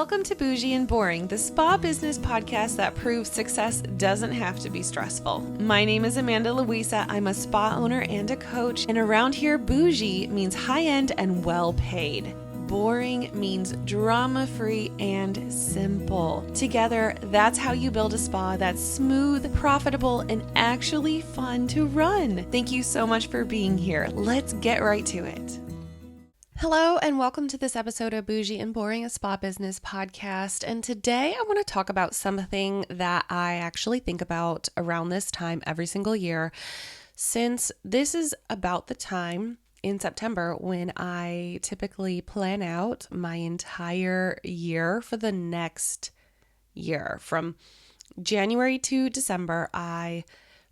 Welcome to Bougie and Boring, the spa business podcast that proves success doesn't have to be stressful. My name is Amanda Louisa. I'm a spa owner and a coach, and around here, bougie means high-end and well-paid. Boring means drama-free and simple. Together, that's how you build a spa that's smooth, profitable, and actually fun to run. Thank you so much for being here. Let's get right to it. Hello, and welcome to this episode of Bougie and Boring, a spa business podcast. And today I want to talk about something that I actually think about around this time every single year, since this is about the time in September when I typically plan out my entire year for the next year. From January to December, I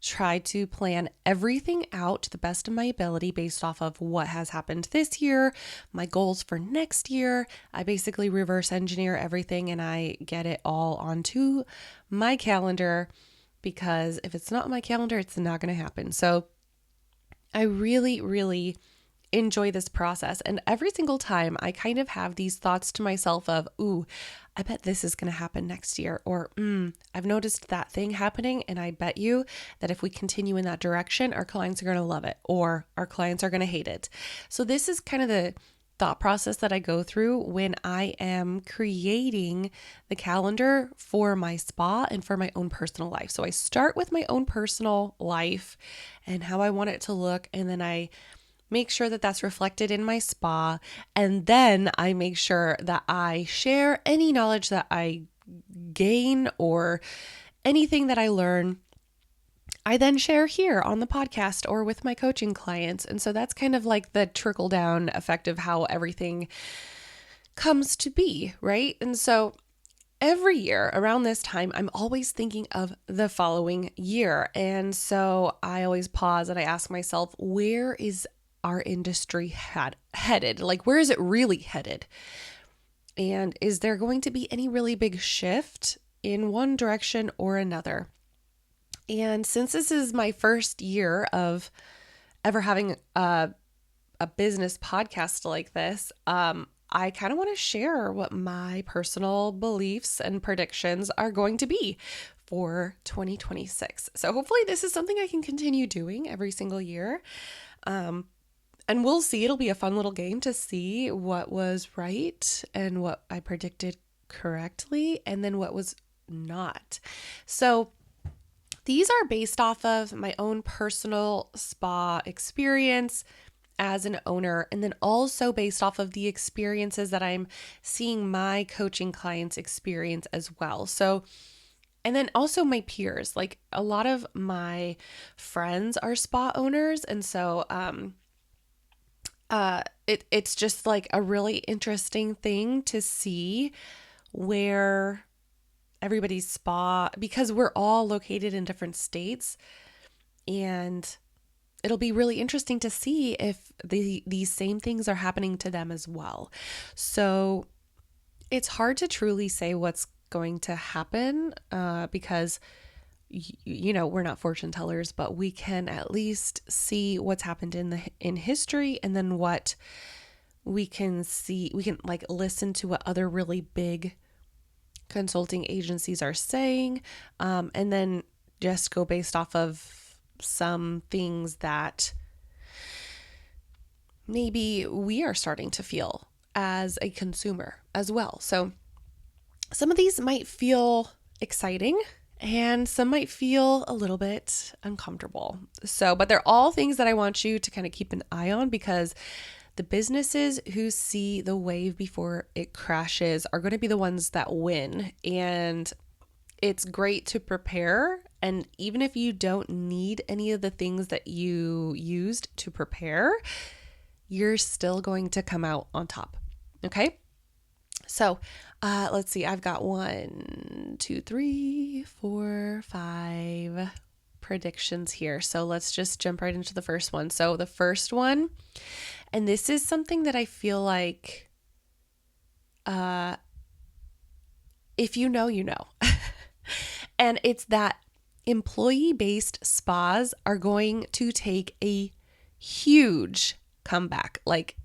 try to plan everything out to the best of my ability based off of what has happened this year, my goals for next year. I basically reverse engineer everything and I get it all onto my calendar, because if it's not on my calendar, it's not going to happen. So I really enjoy this process. And every single time I kind of have these thoughts to myself of, ooh, I bet this is going to happen next year. Or, I've noticed that thing happening. And I bet you that if we continue in that direction, our clients are going to love it or our clients are going to hate it. So this is kind of the thought process that I go through when I am creating the calendar for my spa and for my own personal life. So I start with my own personal life and how I want it to look. And then I make sure that that's reflected in my spa. And then I make sure that I share any knowledge that I gain or anything that I learn. I then share here on the podcast or with my coaching clients. And so that's kind of like the trickle down effect of how everything comes to be, right? And so every year around this time, I'm always thinking of the following year. And so I always pause and I ask myself, where is our industry headed? Like, where is it really headed? And is there going to be any really big shift in one direction or another? And since this is my first year of ever having a business podcast like this, I kind of want to share what my personal beliefs and predictions are going to be for 2026. So hopefully this is something I can continue doing every single year. And we'll see. It'll be a fun little game to see what was right and what I predicted correctly and then what was not. So these are based off of my own personal spa experience as an owner, and then also based off of the experiences that I'm seeing my coaching clients experience as well. So, and then also my peers, like a lot of my friends are spa owners. And so, it's just like a really interesting thing to see where everybody's spa, because we're all located in different states, and it'll be really interesting to see if these same things are happening to them as well. So it's hard to truly say what's going to happen because we're not fortune tellers, but we can at least see what's happened in history, and then what we can see. We can like listen to what other really big consulting agencies are saying, and then just go based off of some things that maybe we are starting to feel as a consumer as well. So some of these might feel exciting, and some might feel a little bit uncomfortable. So, but they're all things that I want you to kind of keep an eye on, because the businesses who see the wave before it crashes are going to be the ones that win. And it's great to prepare. And even if you don't need any of the things that you used to prepare, you're still going to come out on top. Okay. So let's see, I've got 1, 2, 3, 4, 5 predictions here. So let's just jump right into the first one. So the first one, and this is something that I feel like if you know, you know. And it's that employee-based spas are going to take a huge comeback. Like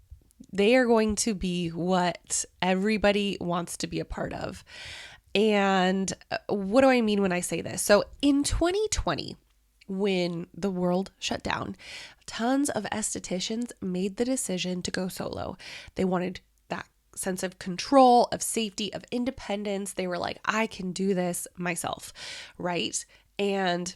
they are going to be what everybody wants to be a part of. And what do I mean when I say this? So in 2020, when the world shut down, tons of estheticians made the decision to go solo. They wanted that sense of control, of safety, of independence. They were like, I can do this myself, right? And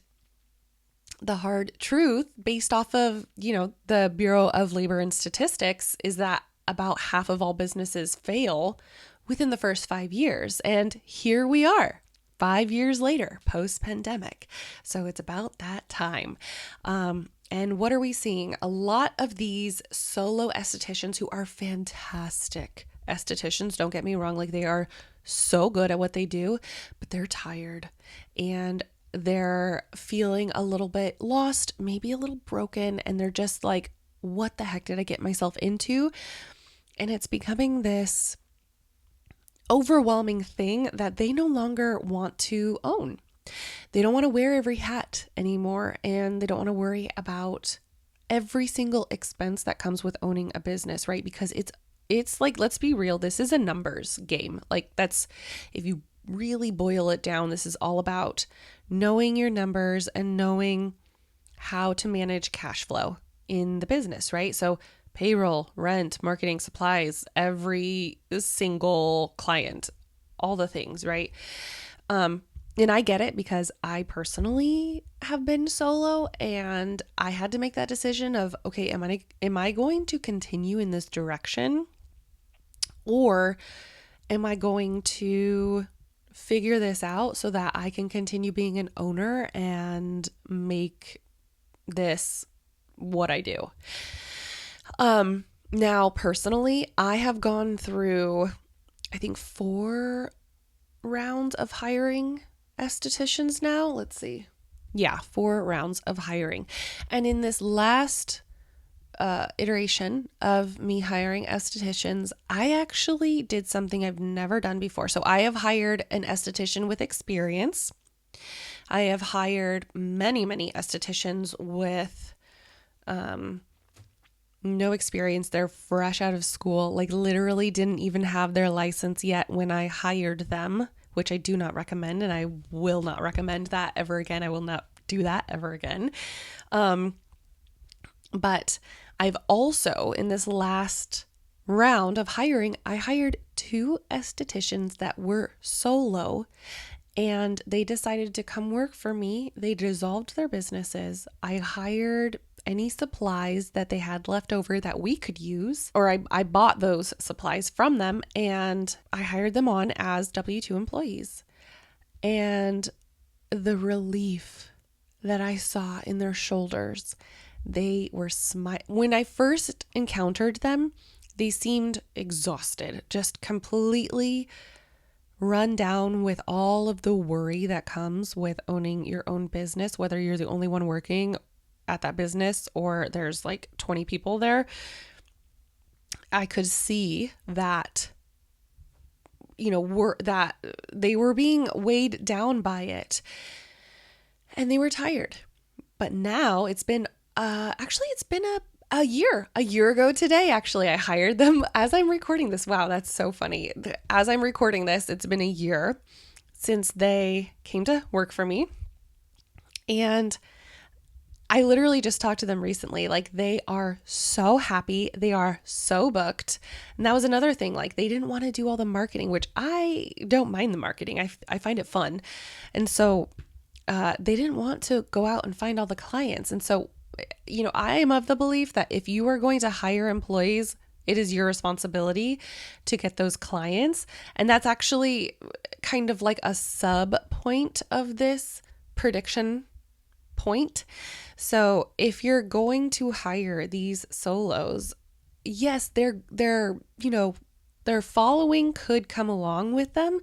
the hard truth, based off of, the Bureau of Labor and Statistics, is that about half of all businesses fail within the first 5 years. And here we are, 5 years later, post-pandemic. So it's about that time. And what are we seeing? A lot of these solo estheticians who are fantastic estheticians, don't get me wrong, like they are so good at what they do, but they're tired and they're feeling a little bit lost, maybe a little broken, and they're just like, what the heck did I get myself into? And it's becoming this overwhelming thing that they no longer want to own. They don't want to wear every hat anymore, and they don't want to worry about every single expense that comes with owning a business, right? Because it's like, let's be real, this is a numbers game. Like that's, if you really boil it down, this is all about knowing your numbers and knowing how to manage cash flow in the business, right? So payroll, rent, marketing, supplies, every single client, all the things, right? And I get it because I personally have been solo and I had to make that decision of, okay, am I going to continue in this direction, or am I going to figure this out so that I can continue being an owner and make this what I do? Now personally, I have gone through, I think 4 rounds of hiring estheticians now. Let's see. Yeah, 4 rounds of hiring. And in this last iteration of me hiring estheticians, I actually did something I've never done before. So I have hired an esthetician with experience. I have hired many, many estheticians with no experience. They're fresh out of school, like literally didn't even have their license yet when I hired them, which I do not recommend, and I will not recommend that ever again. I will not do that ever again. But I've also, in this last round of hiring, I hired 2 estheticians that were solo, and they decided to come work for me. They dissolved their businesses. I hired any supplies that they had left over that we could use, or I bought those supplies from them, and I hired them on as W-2 employees. And the relief that I saw in their shoulders, they were when I first encountered them, they seemed exhausted, just completely run down with all of the worry that comes with owning your own business, whether you're the only one working at that business or there's like 20 people there. I could see that, that they were being weighed down by it and they were tired. But now it's been a year ago today. Actually, I hired them as I'm recording this. Wow, that's so funny. As I'm recording this, it's been a year since they came to work for me. And I literally just talked to them recently. Like, they are so happy. They are so booked. And that was another thing. Like, they didn't want to do all the marketing, which I don't mind the marketing. I find it fun. And so they didn't want to go out and find all the clients. And so, I am of the belief that if you are going to hire employees, it is your responsibility to get those clients. And that's actually kind of like a sub point of this prediction point. So if you're going to hire these solos, yes, their following could come along with them,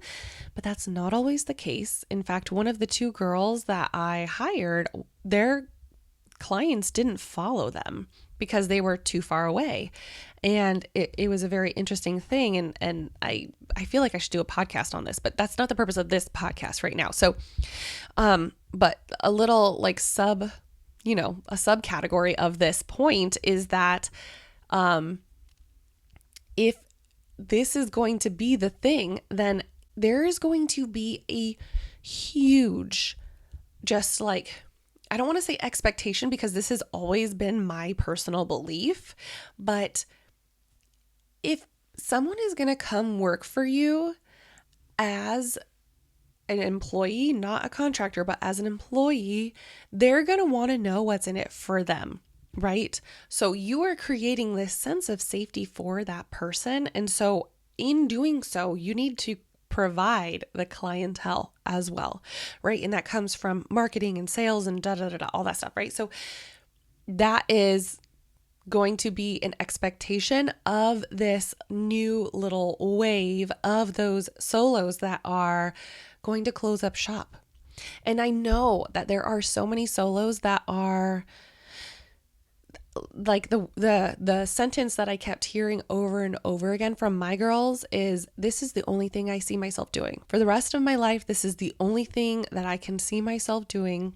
but that's not always the case. In fact, one of the 2 girls that I hired, their clients didn't follow them because they were too far away. And it was a very interesting thing. And I feel like I should do a podcast on this, but that's not the purpose of this podcast right now. So, but a little like a subcategory of this point is that, if this is going to be the thing, then there is going to be a huge, just like, I don't want to say expectation because this has always been my personal belief, but if someone is going to come work for you as an employee, not a contractor, but as an employee, they're going to want to know what's in it for them, right? So you are creating this sense of safety for that person. And so in doing so, you need to provide the clientele as well, right? And that comes from marketing and sales and all that stuff, right? So that is going to be an expectation of this new little wave of those solos that are going to close up shop. And I know that there are so many solos that are like the sentence that I kept hearing over and over again from my girls is, this is the only thing I see myself doing. For the rest of my life, this is the only thing that I can see myself doing.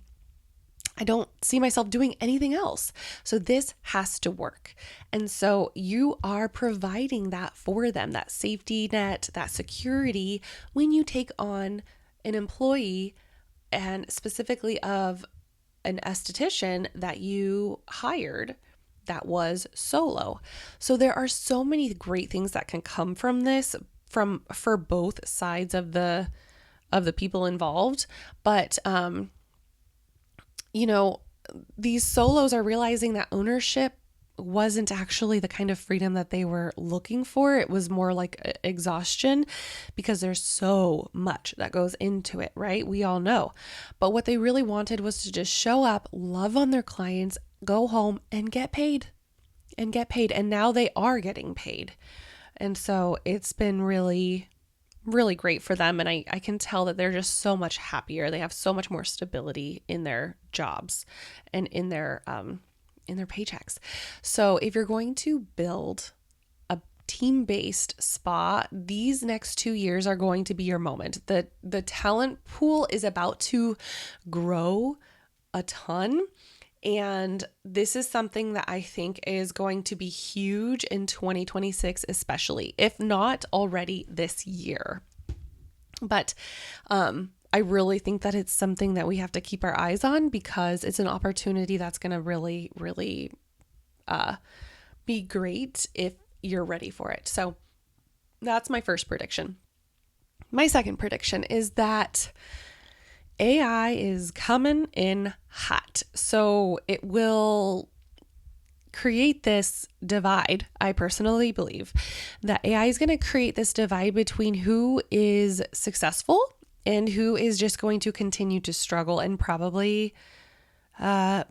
I don't see myself doing anything else. So this has to work. And so you are providing that for them, that safety net, that security when you take on an employee, and specifically of an esthetician that you hired that was solo. So there are so many great things that can come from this for both sides of the people involved. But these solos are realizing that ownership wasn't actually the kind of freedom that they were looking for. It was more like exhaustion because there's so much that goes into it, right? We all know. But what they really wanted was to just show up, love on their clients, go home and get paid. And now they are getting paid. And so it's been really, really great for them. And I can tell that they're just so much happier. They have so much more stability in their jobs and in their paychecks. So if you're going to build a team-based spa, these next 2 years are going to be your moment. The talent pool is about to grow a ton. And this is something that I think is going to be huge in 2026, especially, if not already this year. But I really think that it's something that we have to keep our eyes on because it's an opportunity that's going to really, really be great if you're ready for it. So that's my first prediction. My second prediction is that AI is coming in hot. So it will create this divide. I personally believe that AI is going to create this divide between who is successful and who is just going to continue to struggle and probably, I'm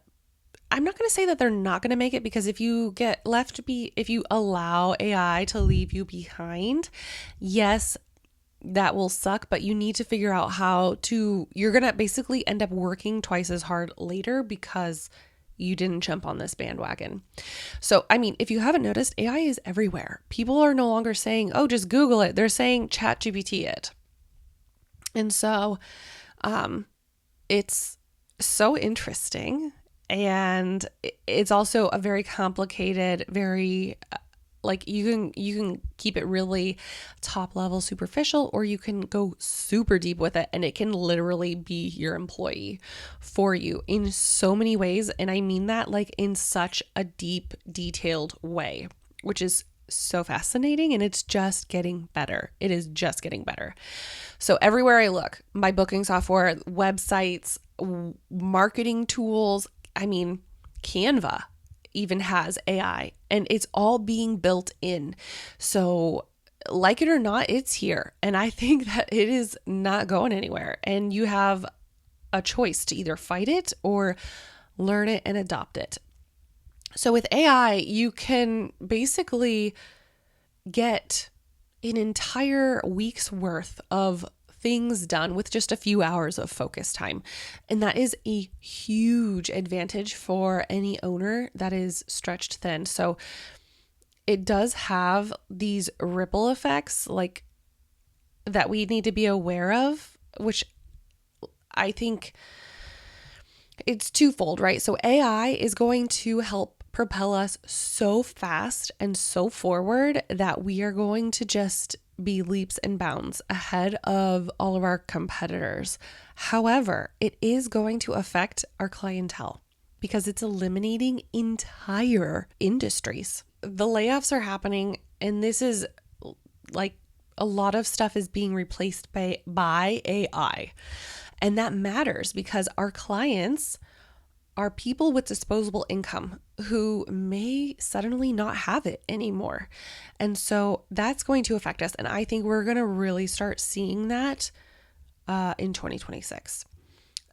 not going to say that they're not going to make it, because if you if you allow AI to leave you behind, yes, that will suck, but you need to figure out you're going to basically end up working twice as hard later because you didn't jump on this bandwagon. So, I mean, if you haven't noticed, AI is everywhere. People are no longer saying, oh, just Google it. They're saying ChatGPT it. And so, it's so interesting. And it's also a very complicated, very you can keep it really top level superficial, or you can go super deep with it and it can literally be your employee for you in so many ways. And I mean that like in such a deep, detailed way, which is so fascinating, and it's just getting better. It is just getting better. So everywhere I look, my booking software, websites, marketing tools, I mean, Canva even has AI, and it's all being built in. So like it or not, it's here. And I think that it is not going anywhere. And you have a choice to either fight it or learn it and adopt it. So with AI, you can basically get an entire week's worth of things done with just a few hours of focus time. And that is a huge advantage for any owner that is stretched thin. So it does have these ripple effects like that we need to be aware of, which I think it's twofold, right? So AI is going to help propel us so fast and so forward that we are going to just be leaps and bounds ahead of all of our competitors. However, it is going to affect our clientele because it's eliminating entire industries. The layoffs are happening, and this is like a lot of stuff is being replaced by AI. And that matters because our clients are people with disposable income who may suddenly not have it anymore. And so that's going to affect us. And I think we're going to really start seeing that in 2026.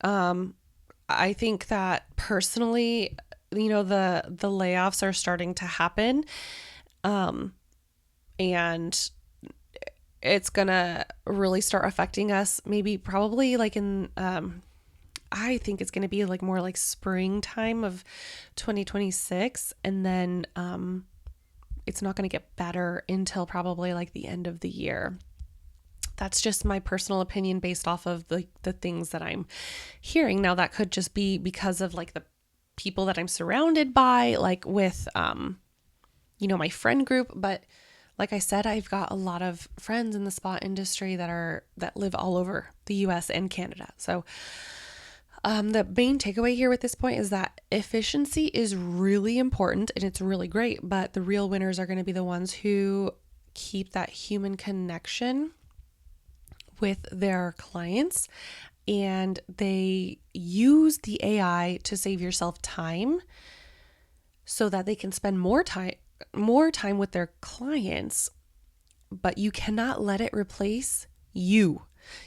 I think that personally, the layoffs are starting to happen. And it's going to really start affecting us probably like in, I think it's going to be like more like springtime of 2026. And then it's not going to get better until probably like the end of the year. That's just my personal opinion based off of the things that I'm hearing. Now that could just be because of like the people that I'm surrounded by, like with, my friend group. But like I said, I've got a lot of friends in the spa industry that live all over the US and Canada. So the main takeaway here with this point is that efficiency is really important and it's really great, but the real winners are going to be the ones who keep that human connection with their clients, and they use the AI to save yourself time so that they can spend more time with their clients, but you cannot let it replace you.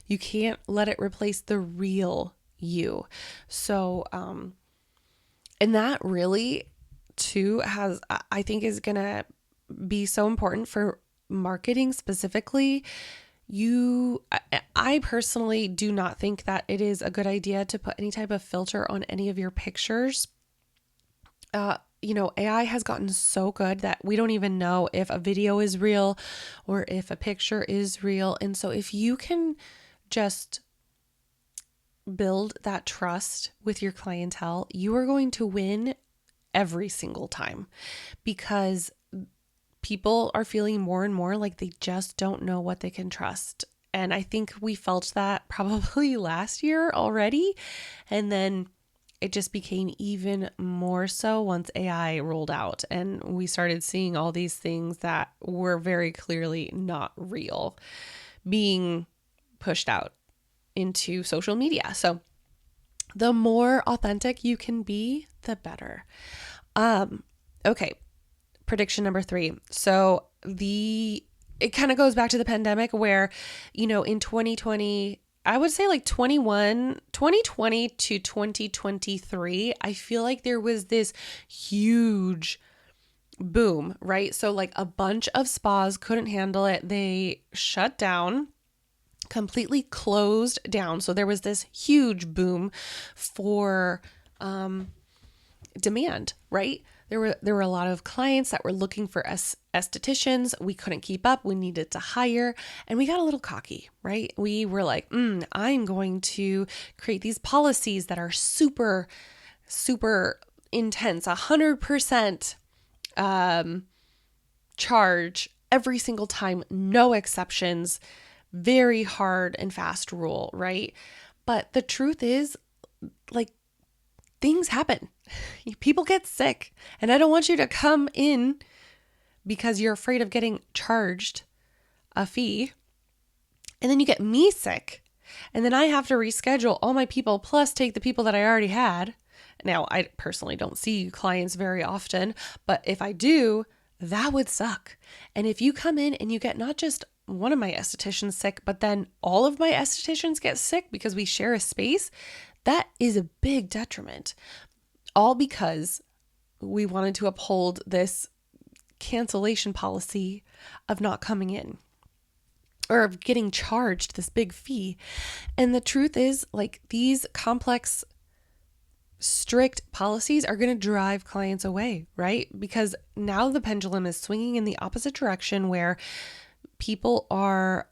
You can't let it replace the real you. So, and that really too I think is going to be so important for marketing specifically. I personally do not think that it is a good idea to put any type of filter on any of your pictures. AI has gotten so good that we don't even know if a video is real or if a picture is real. And so if you can just build that trust with your clientele, you are going to win every single time because people are feeling more and more like they just don't know what they can trust. And I think we felt that probably last year already. And then it just became even more so once AI rolled out and we started seeing all these things that were very clearly not real being pushed out into social media. So the more authentic you can be, the better. Okay. Prediction number 3. So it kind of goes back to the pandemic where, in 2020, I would say like 2020 to 2023, I feel like there was this huge boom, right? So like a bunch of spas couldn't handle it. They shut down, completely closed down. So there was this huge boom for demand, right? There were a lot of clients that were looking for estheticians. We couldn't keep up. We needed to hire, and we got a little cocky, right? We were like, I'm going to create these policies that are super, super intense, 100% charge every single time, no exceptions, very hard and fast rule, right? But the truth is, like, things happen. People get sick, and I don't want you to come in because you're afraid of getting charged a fee, and then you get me sick, and then I have to reschedule all my people plus take the people that I already had. Now, I personally don't see clients very often, but if I do, that would suck. And if you come in and you get not just one of my estheticians sick, but then all of my estheticians get sick because we share a space, that is a big detriment. All because we wanted to uphold this cancellation policy of not coming in or of getting charged this big fee. And the truth is, like, these complex, strict policies are going to drive clients away, right? Because now the pendulum is swinging in the opposite direction where people are,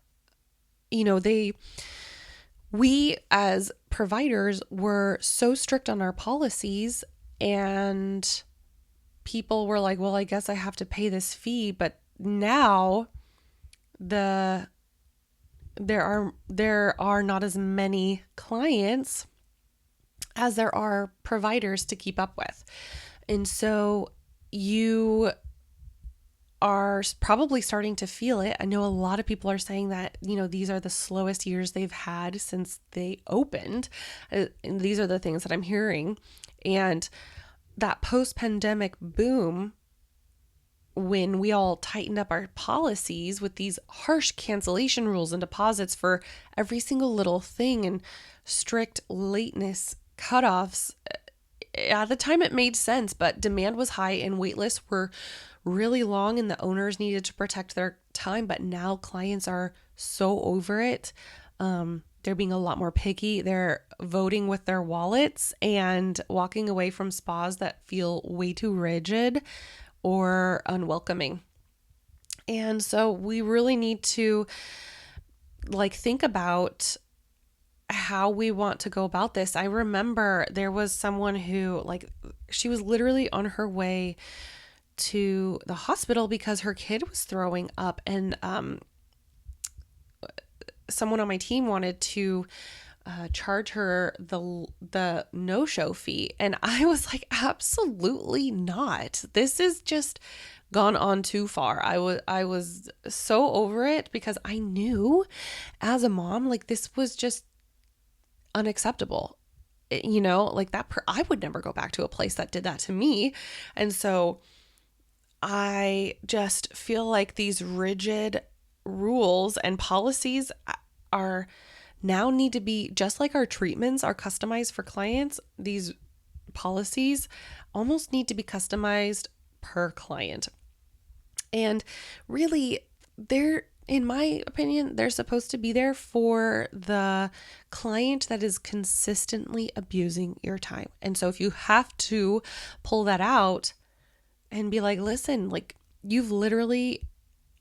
we as providers were so strict on our policies, and people were like, well, I guess I have to pay this fee. But now there are not as many clients as there are providers to keep up with. And so you are probably starting to feel it. I know a lot of people are saying that, these are the slowest years they've had since they opened. And these are the things that I'm hearing. And that post-pandemic boom, when we all tightened up our policies with these harsh cancellation rules and deposits for every single little thing and strict lateness cutoffs, at the time it made sense, but demand was high and wait lists were really long and the owners needed to protect their time. But now clients are so over it. They're being a lot more picky. They're voting with their wallets and walking away from spas that feel way too rigid or unwelcoming. And so we really need to think about how we want to go about this. I remember there was someone who she was literally on her way to the hospital because her kid was throwing up, and someone on my team wanted to charge her the no-show fee, and I was like, absolutely not. This is just gone on too far. I was so over it because I knew as a mom, this was just unacceptable. I would never go back to a place that did that to me. And so I just feel like these rigid rules and policies are now need to be, just like our treatments are customized for clients, these policies almost need to be customized per client. And really, in my opinion, they're supposed to be there for the client that is consistently abusing your time. And so if you have to pull that out and be like, listen, you've literally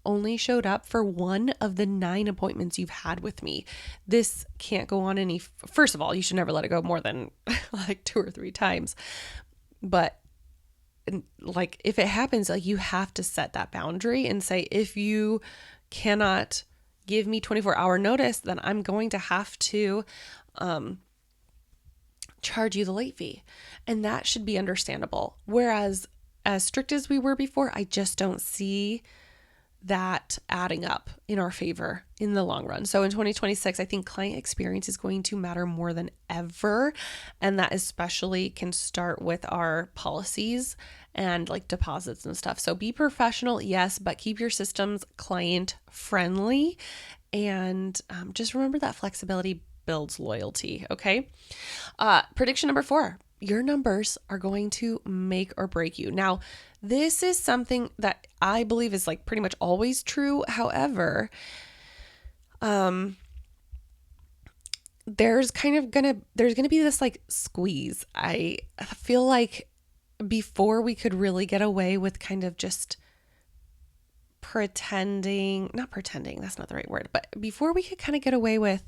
only showed up for one of the 9 appointments you've had with me. This can't go on any, first of all, you should never let it go more than 2 or 3 times. But if it happens, you have to set that boundary and say, if you cannot give me 24-hour notice, then I'm going to have to charge you the late fee. And that should be understandable. Whereas as strict as we were before, I just don't see that adding up in our favor in the long run. So in 2026, I think client experience is going to matter more than ever. And that especially can start with our policies and deposits and stuff. So be professional, yes, but keep your systems client friendly. And just remember that flexibility builds loyalty. Okay. Prediction number 4. Your numbers are going to make or break you. Now, this is something that I believe is pretty much always true. However, there's gonna be this squeeze. I feel like before we could really get away with kind of just not pretending, that's not the right word, but before we could kind of get away with,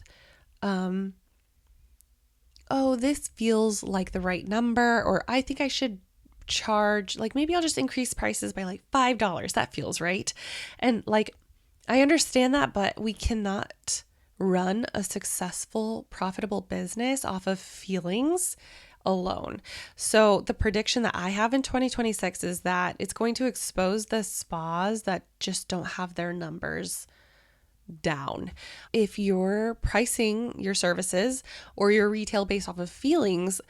oh, this feels like the right number, or I think I should charge, maybe I'll just increase prices by $5. That feels right. And I understand that, but we cannot run a successful, profitable business off of feelings alone. So the prediction that I have in 2026 is that it's going to expose the spas that just don't have their numbers down. If you're pricing your services or your retail based off of feelings,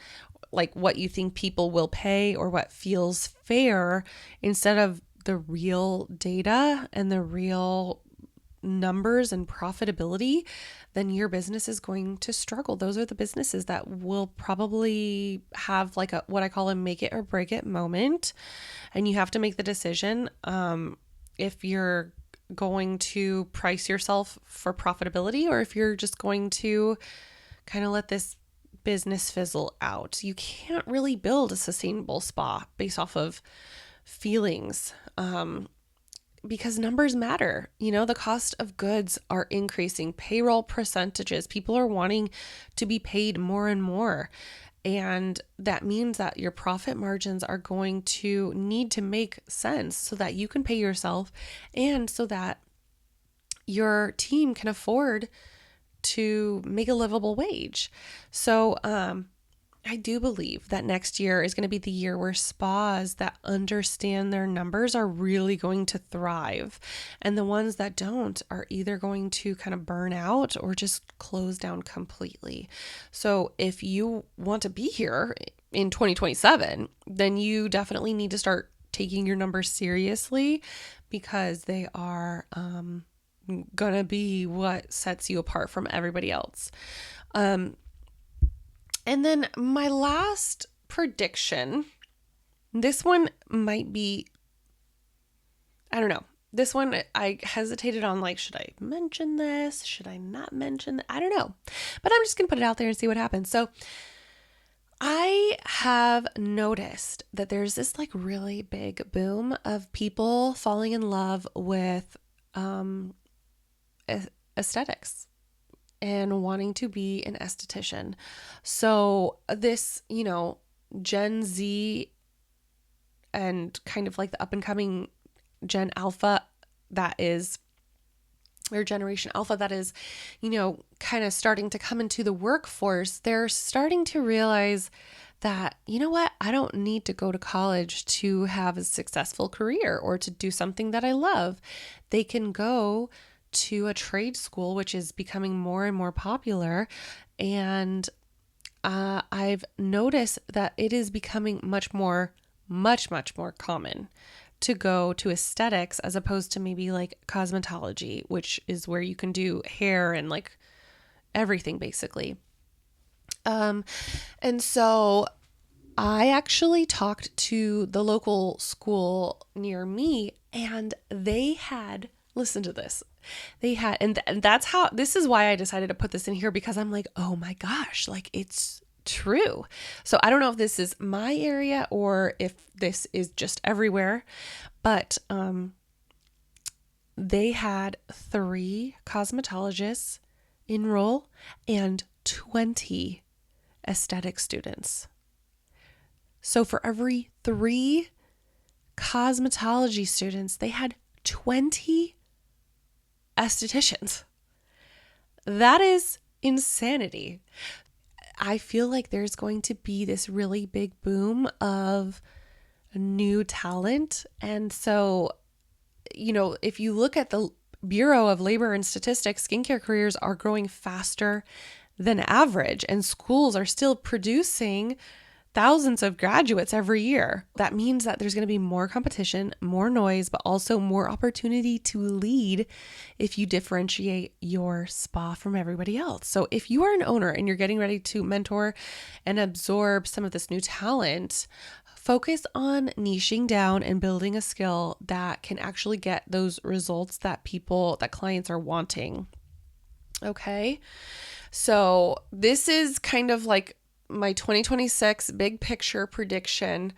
what you think people will pay or what feels fair, instead of the real data and the real numbers and profitability, then your business is going to struggle. Those are the businesses that will probably have what I call a make it or break it moment. And you have to make the decision if you're going to price yourself for profitability or if you're just going to kind of let this business fizzle out. You can't really build a sustainable spa based off of feelings. Because numbers matter. The cost of goods are increasing, payroll percentages, people are wanting to be paid more and more. And that means that your profit margins are going to need to make sense so that you can pay yourself and so that your team can afford to make a livable wage. So, I do believe that next year is going to be the year where spas that understand their numbers are really going to thrive. And the ones that don't are either going to kind of burn out or just close down completely. So if you want to be here in 2027, then you definitely need to start taking your numbers seriously, because they are going to be what sets you apart from everybody else. And then my last prediction, this one might be, I don't know. This one I hesitated on, like, should I mention this? Should I not mention that? I don't know. But I'm just going to put it out there and see what happens. So I have noticed that there's this like really big boom of people falling in love with aesthetics and wanting to be an esthetician. So this, Gen Z and kind of like the up and coming Gen Alpha that is, or Generation Alpha that is, kind of starting to come into the workforce, they're starting to realize that, you know what, I don't need to go to college to have a successful career or to do something that I love. They can go to a trade school, which is becoming more and more popular. And I've noticed that it is becoming much more common to go to aesthetics as opposed to maybe like cosmetology, which is where you can do hair and like everything basically. And so I actually talked to the local school near me, and they had, listen to this. They had, and that's how, this is why I decided to put this in here, because I'm like, oh my gosh, like it's true. So I don't know if this is my area or if this is just everywhere, but they had 3 cosmetologists enroll and 20 aesthetic students. So for every 3 cosmetology students, they had 20 estheticians. That is insanity. I feel like there's going to be this really big boom of new talent. And so, if you look at the Bureau of Labor and Statistics, skincare careers are growing faster than average, and schools are still producing thousands of graduates every year. That means that there's going to be more competition, more noise, but also more opportunity to lead if you differentiate your spa from everybody else. So if you are an owner and you're getting ready to mentor and absorb some of this new talent, focus on niching down and building a skill that can actually get those results that clients are wanting. Okay. So this is kind of like my 2026 big picture prediction.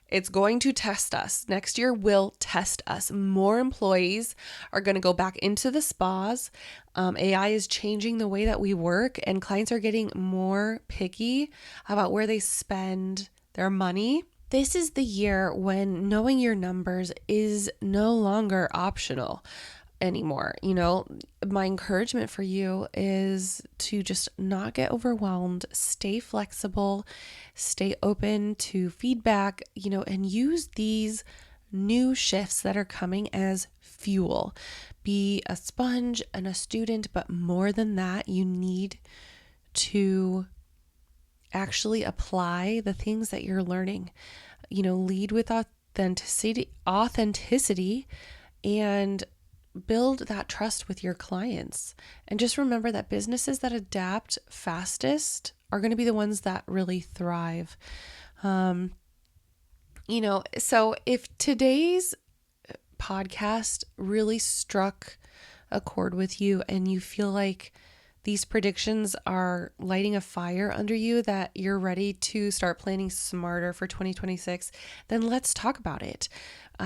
It's going to test us. Next year will test us. More employees are going to go back into the spas. AI is changing the way that we work, and clients are getting more picky about where they spend their money. This is the year when knowing your numbers is no longer optional anymore. My encouragement for you is to just not get overwhelmed, stay flexible, stay open to feedback, and use these new shifts that are coming as fuel. Be a sponge and a student, but more than that, you need to actually apply the things that you're learning. Lead with authenticity, and build that trust with your clients. And just remember that businesses that adapt fastest are going to be the ones that really thrive. So if today's podcast really struck a chord with you and you feel like these predictions are lighting a fire under you, that you're ready to start planning smarter for 2026, then let's talk about it.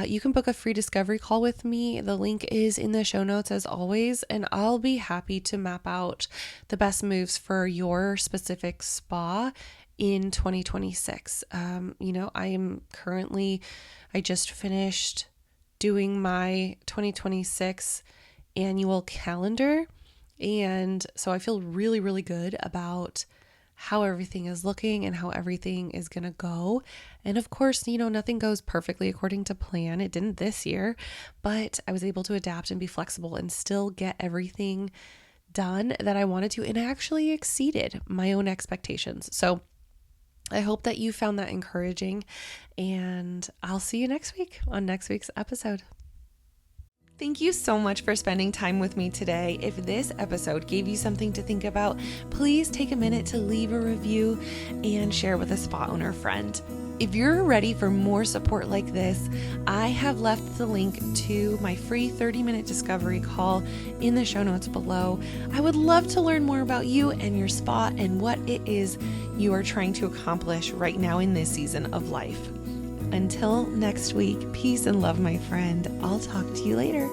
You can book a free discovery call with me. The link is in the show notes as always, and I'll be happy to map out the best moves for your specific spa in 2026. I just finished doing my 2026 annual calendar. And so I feel really, really good about how everything is looking and how everything is going to go. And of course, nothing goes perfectly according to plan. It didn't this year, but I was able to adapt and be flexible and still get everything done that I wanted to, and actually exceeded my own expectations. So I hope that you found that encouraging, and I'll see you next week on next week's episode. Thank you so much for spending time with me today. If this episode gave you something to think about, please take a minute to leave a review and share with a spa owner friend. If you're ready for more support like this, I have left the link to my free 30-minute discovery call in the show notes below. I would love to learn more about you and your spa and what it is you are trying to accomplish right now in this season of life. Until next week, peace and love, my friend. I'll talk to you later.